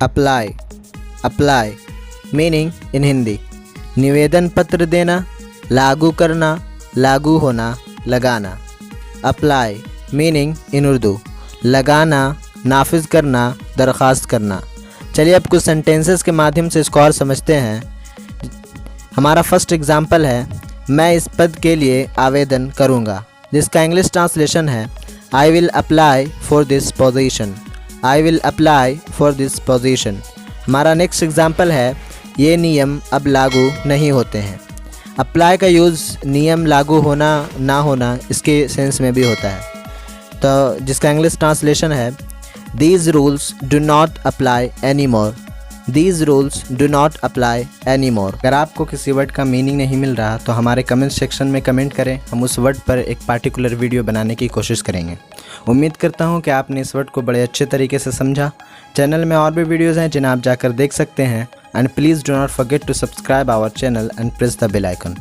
Apply, apply meaning in Hindi निवेदन पत्र देना, लागू करना, लागू होना, लगाना। अप्लाई मीनिंग इन उर्दू लगाना, नाफिज करना, दरख्वास्त करना। चलिए अब कुछ सेंटेंसेस के माध्यम से इसको और समझते हैं। हमारा फर्स्ट एग्जाम्पल है, मैं इस पद के लिए आवेदन करूँगा, जिसका इंग्लिश ट्रांसलेशन है I will apply for this position. I will apply for this position. हमारा नेक्स्ट एग्जाम्पल है, ये नियम अब लागू नहीं होते हैं। अप्लाई का यूज़ नियम लागू होना ना होना इसके सेंस में भी होता है, तो जिसका इंग्लिश ट्रांसलेशन है these rules do not apply any more. These rules do not apply any more. अगर आपको किसी वर्ड का मीनिंग नहीं मिल रहा तो हमारे कमेंट सेक्शन में कमेंट करें, हम उस वर्ड पर एक पार्टिकुलर वीडियो बनाने की कोशिश करेंगे। उम्मीद करता हूँ कि आपने इस वर्ड को बड़े अच्छे तरीके से समझा। चैनल में और भी वीडियोज़ हैं जिन्हें आप जाकर देख सकते हैं। And please do not forget to subscribe our channel and press the bell icon.